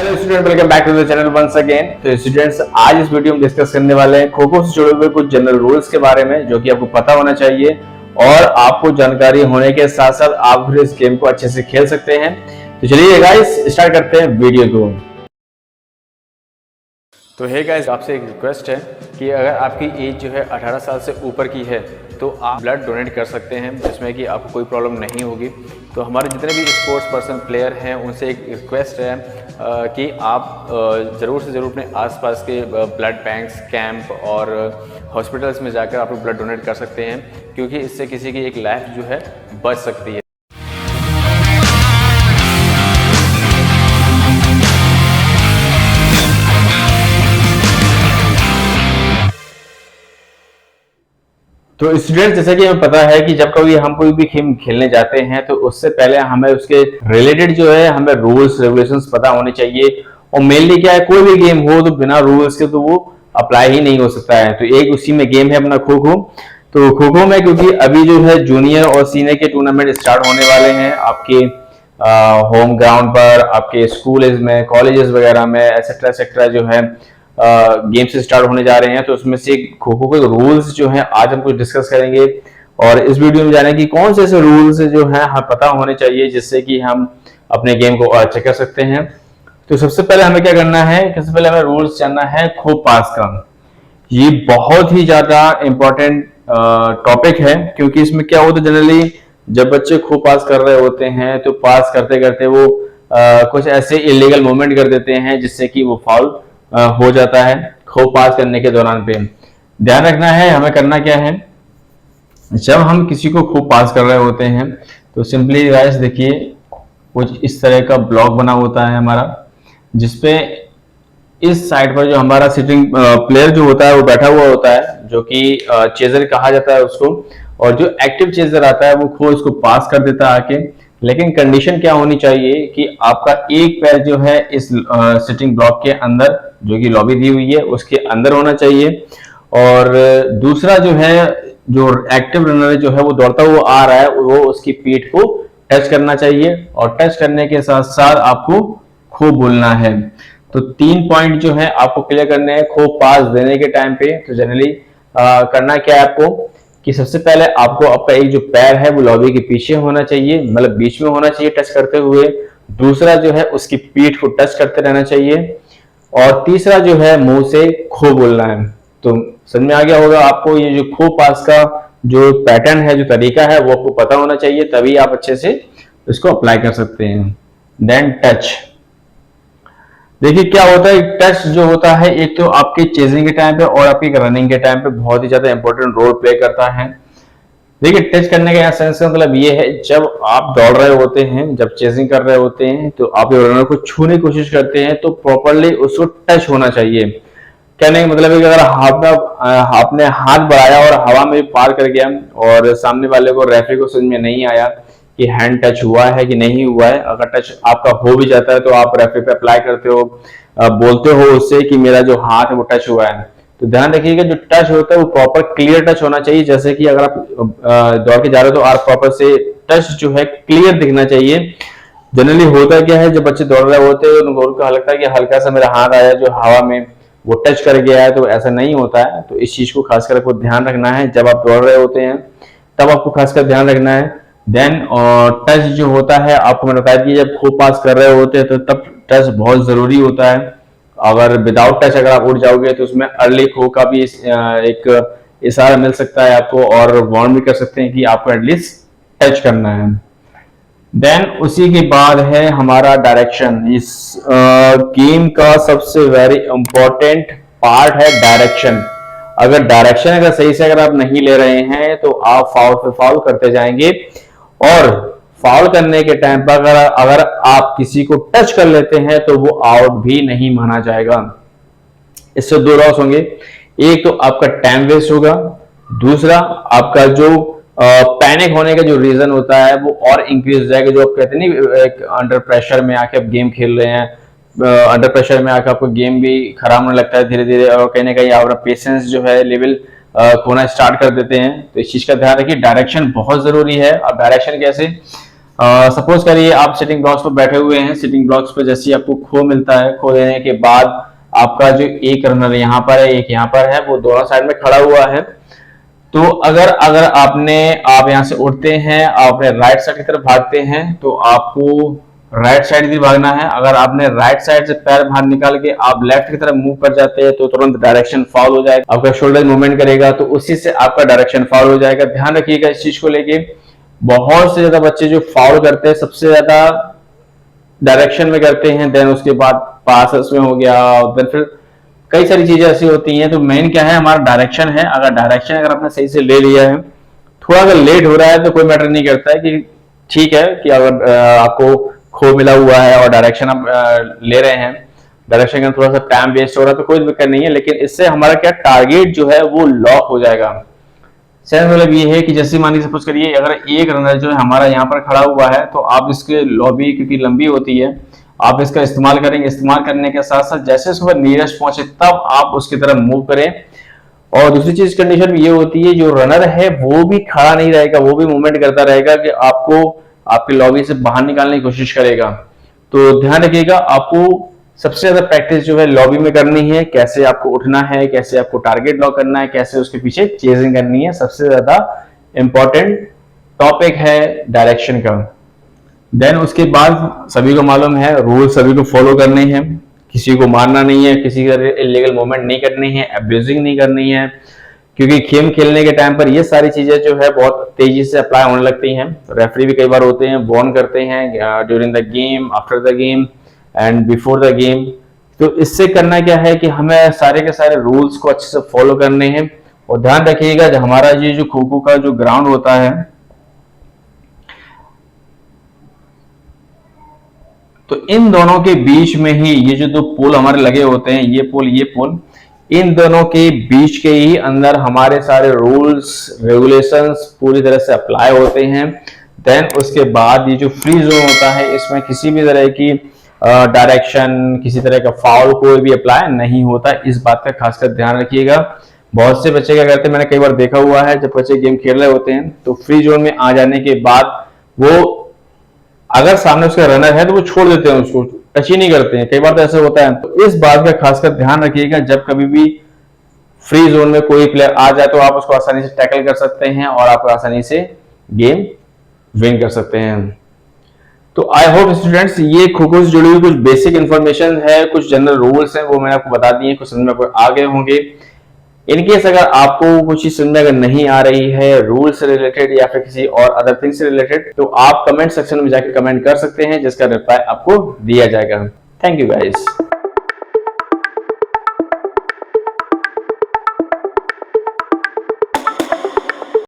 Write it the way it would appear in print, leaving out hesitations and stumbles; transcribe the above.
Hello student, welcome back to the channel once again. तो students, आज इस video में डिस्कस करने वाले हैं खो खो से जुड़े हुए कुछ जनरल रूल्स के बारे में, जो कि आपको पता होना चाहिए और आपको जानकारी होने के साथ साथ आप फिर इस गेम को अच्छे से खेल सकते हैं। तो चलिए गाइस, स्टार्ट करते हैं वीडियो को। तो हे गाइस, आपसे एक रिक्वेस्ट है कि अगर आपकी एज जो है 18 साल से ऊपर की है तो आप ब्लड डोनेट कर सकते हैं, जिसमें कि आपको कोई प्रॉब्लम नहीं होगी। तो हमारे जितने भी स्पोर्ट्स पर्सन प्लेयर हैं उनसे एक रिक्वेस्ट है कि आप ज़रूर से ज़रूर अपने आसपास के ब्लड बैंक्स, कैंप और हॉस्पिटल्स में जाकर आप लोग ब्लड डोनेट कर सकते हैं, क्योंकि इससे किसी की एक लाइफ जो है बच सकती है। तो स्टूडेंट, जैसा कि हमें पता है कि जब कभी हम कोई भी गेम खेलने जाते हैं तो उससे पहले हमें उसके रिलेटेड जो है हमें रूल्स रेगुलेशंस पता होने चाहिए। और मेनली क्या है, कोई भी गेम हो तो बिना रूल्स के तो वो अप्लाई ही नहीं हो सकता है। तो एक उसी में गेम है अपना खो खो। तो खो खो में क्योंकि अभी जो है जूनियर और सीनियर के टूर्नामेंट स्टार्ट होने वाले हैं आपके होम ग्राउंड पर, आपके स्कूल में, कॉलेजेस वगैरह में, एक्सेट्रा एक्सेट्रा जो है गेम से स्टार्ट होने जा रहे हैं। तो उसमें से खो खो के रूल्स जो हैं आज हम कुछ डिस्कस करेंगे और इस वीडियो में जाने की कौन से ऐसे रूल्स जो हैं हमें पता होने चाहिए जिससे कि हम अपने गेम को अच्छे कर सकते हैं। तो सबसे पहले हमें क्या करना है, सबसे पहले हमें रूल्स जानना है खो पास का। ये बहुत ही ज्यादा इंपॉर्टेंट टॉपिक है, क्योंकि इसमें क्या होता है, जनरली जब बच्चे खो पास कर रहे होते हैं तो पास करते करते वो कुछ ऐसे इलीगल मूवमेंट कर देते हैं जिससे कि वो फाउल हो जाता है खो पास करने के दौरान पे। ध्यान रखना है हमें करना क्या है, जब हम किसी को खो पास कर रहे होते हैं तो सिंपली गाइस देखिए, कुछ इस तरह का ब्लॉक बना होता है हमारा, जिसपे इस साइड पर जो हमारा सिटिंग प्लेयर जो होता है वो बैठा हुआ होता है, जो कि चेजर कहा जाता है उसको। और जो एक्टिव चेजर आता है वो खो इसको पास कर देता है आके। लेकिन कंडीशन क्या होनी चाहिए कि आपका एक पैर जो है इस सिटिंग ब्लॉक के अंदर, जो कि लॉबी दी हुई है उसके अंदर होना चाहिए, और दूसरा जो है, जो एक्टिव रनर जो है वो दौड़ता हुआ आ रहा है वो उसकी पीठ को टच करना चाहिए, और टच करने के साथ साथ आपको खो बोलना है। तो 3 पॉइंट जो है आपको क्लियर करने हैं खो पास देने के टाइम पे। तो जनरली करना क्या है आपको कि सबसे पहले आपको आपका एक जो पैर है वो लॉबी के पीछे होना चाहिए, मतलब बीच में होना चाहिए टच करते हुए। दूसरा जो है उसकी पीठ को टच करते रहना चाहिए, और तीसरा जो है मुंह से खो बोलना है। तो समझ में आ गया होगा आपको, ये जो खो पास का जो पैटर्न है, जो तरीका है, वो आपको पता होना चाहिए, तभी आप अच्छे से इसको अप्लाई कर सकते हैं। देन टच, देखिए क्या होता है, टच जो होता है एक तो आपके चेजिंग के टाइम पे और आपकी रनिंग के टाइम पे बहुत ही ज्यादा इंपॉर्टेंट रोल प्ले करता है। देखिए टच करने का सेंस का मतलब ये है, जब आप दौड़ रहे होते हैं, जब चेजिंग कर रहे होते हैं तो आप रनर को छूने की कोशिश करते हैं तो प्रॉपरली उसको टच होना चाहिए। कहने का मतलब है कि अगर आपने हाथ बढ़ाया और हवा में पार कर गया और सामने वाले को, रेफरी को समझ में नहीं आया कि हैंड टच हुआ है कि नहीं हुआ है, अगर टच आपका हो भी जाता है तो आप रेफरी पे अप्लाई करते हो, बोलते हो उससे कि मेरा जो हाथ है वो टच हुआ है। तो ध्यान रखिएगा जो टच होता है वो प्रॉपर क्लियर टच होना चाहिए। जैसे कि अगर आप दौड़ के जा रहे हो तो आप प्रॉपर से टच जो है क्लियर दिखना चाहिए। जनरली होता क्या है, जब बच्चे दौड़ रहे होते हैं उनको लगता है कि हल्का सा मेरा हाथ आया जो हवा में वो टच कर गया है, तो ऐसा नहीं होता है। तो इस चीज को खासकर आपको ध्यान रखना है, जब आप दौड़ रहे होते हैं तब आपको खासकर ध्यान रखना है। देन टच जो होता है, आपको मैंने बताया कि जब खो पास कर रहे होते हैं तो तब टच बहुत जरूरी होता है। अगर विदाउट टच अगर आप उड़ जाओगे तो उसमें अर्ली खो का भी एक इशारा मिल सकता है आपको, और वार्न भी कर सकते हैं कि आपको एटलीस्ट टच करना है। देन उसी के बाद है हमारा डायरेक्शन। इस गेम का सबसे वेरी इंपॉर्टेंट पार्ट है डायरेक्शन। अगर डायरेक्शन अगर सही से अगर आप नहीं ले रहे हैं तो आप फाउल पे फाउल करते जाएंगे, और फाउल करने के टाइम पर अगर आप किसी को टच कर लेते हैं तो वो आउट भी नहीं माना जाएगा। इससे 2 लॉस होंगे, एक तो आपका टाइम वेस्ट होगा, दूसरा आपका जो पैनिक होने का जो रीजन होता है वो और इंक्रीज हो जाएगा। जो आप कहते हैं नहीं, एक अंडर प्रेशर में आके आप गेम खेल रहे हैं, अंडर प्रेशर में आकर आपको गेम भी खराब होने लगता है धीरे धीरे, और कहीं ना कहीं आपका पेशेंस जो है लेवल खोना स्टार्ट कर देते हैं। तो इस चीज का ध्यान रखिए, डायरेक्शन बहुत जरूरी है। अब डायरेक्शन कैसे, सपोज करिए आप सिटिंग ब्लॉक्स पर बैठे हुए हैं, सिटिंग ब्लॉक्स पर जैसे ही आपको खो मिलता है, खो देने के बाद आपका जो एक रनर यहाँ पर है, एक यहाँ पर है, वो दोनों साइड में खड़ा हुआ है। तो अगर अगर आप यहाँ से उठते हैं, आप अपने राइट साइड की तरफ भागते हैं, तो आपको राइट साइड की भागना है। अगर आपने राइट साइड से पैर बाहर निकाल के आप लेफ्ट की तरफ मूव कर जाते हैं, तो तुरंत डायरेक्शन फाउल हो जाएगा, आपका शोल्डर मूवमेंट करेगा, तो उसी से आपका डायरेक्शन फाउल हो जाएगा। ध्यान रखिएगा इस चीज को लेके। बहुत से ज्यादा बच्चे जो फाउल करते हैं सबसे ज्यादा डायरेक्शन में करते हैं, देन उसके बाद पासेस में हो गया, देन फिर कई सारी चीजें ऐसी होती हैं। तो मेन क्या है, हमारा डायरेक्शन है। अगर डायरेक्शन अगर आपने सही से ले लिया है, थोड़ा अगर लेट हो रहा है तो कोई मैटर नहीं करता है कि ठीक है कि अगर आपको खो मिला हुआ है और डायरेक्शन आप ले रहे हैं, डायरेक्शन का थोड़ा सा टाइम वेस्ट हो रहा है तो कोई दिक्कत नहीं है, लेकिन इससे हमारा क्या टारगेट जो है वो लॉक हो जाएगा। सेंस मतलब ये है कि जैसे मान लीजिए सपोज करिए अगर एक रनर जो है हमारा यहाँ पर खड़ा हुआ है, तो आप इसके लॉबी क्योंकि लंबी होती है, आप इसका इस्तेमाल करेंगे। इस्तेमाल करने के साथ साथ जैसे उसके नियरेस्ट पहुंचे तब आप उसकी तरफ मूव करें। और दूसरी चीज कंडीशन ये होती है, जो रनर है वो भी खड़ा नहीं रहेगा, वो भी मूवमेंट करता रहेगा कि आपको आपके लॉबी से बाहर निकालने की कोशिश करेगा। तो ध्यान रखिएगा, आपको सबसे ज्यादा प्रैक्टिस जो है लॉबी में करनी है, कैसे आपको उठना है, कैसे आपको टारगेट लॉक करना है, कैसे उसके पीछे चेजिंग करनी है। सबसे ज्यादा इंपॉर्टेंट टॉपिक है डायरेक्शन का। देन उसके बाद सभी को मालूम है रूल सभी को फॉलो करने हैं, किसी को मारना नहीं है, किसी का इलीगल मूवमेंट नहीं करनी है, अब्यूजिंग नहीं करनी है, क्योंकि गेम खेलने के टाइम पर ये सारी चीजें जो है बहुत तेजी से अप्लाई होने लगती हैं। रेफरी भी कई बार होते हैं, वार्न करते हैं during the game, after the game and before the game. तो इससे करना क्या है कि हमें सारे के सारे रूल्स को अच्छे से फॉलो करने हैं। और ध्यान रखिएगा जो हमारा ये जो खो खो का जो ग्राउंड होता है, तो इन दोनों के बीच में ही ये जो दो पोल हमारे लगे होते हैं, ये पोल, इन दोनों के बीच के ही अंदर हमारे सारे रूल्स रेगुलेशंस पूरी तरह से अप्लाई होते हैं। देन उसके बाद ये जो फ्री जोन होता है, इसमें किसी भी तरह की डायरेक्शन, किसी तरह का फाउल कोई भी अप्लाई नहीं होता। इस बात का खासकर ध्यान रखिएगा। बहुत से बच्चे क्या करते हैं, मैंने कई बार देखा हुआ है, जब बच्चे गेम खेल रहे होते हैं तो फ्री जोन में आ जाने के बाद वो अगर सामने उसका रनर है तो वो छोड़ देते हैं, उसको टच ही नहीं करते हैं। कई बार तो ऐसा होता है। तो इस बात का खासकर ध्यान रखिएगा, जब कभी भी फ्री जोन में कोई प्लेयर आ जाए तो आप उसको आसानी से टैकल कर सकते हैं और आप आसानी से गेम विन कर सकते हैं। तो आई होप स्टूडेंट्स ये खो खो से जुड़ी हुई कुछ बेसिक इंफॉर्मेशन है, कुछ जनरल रूल्स हैं वो मैंने आपको बता दिए, कुछ समझ में आपको आ गए होंगे। इनकेस अगर आपको कुछ चीज समझ में अगर नहीं आ रही है रूल से रिलेटेड या फिर किसी और अदर थिंग से रिलेटेड, तो आप कमेंट सेक्शन में जाकर कमेंट कर सकते हैं, जिसका रिप्लाई आपको दिया जाएगा। Thank you guys.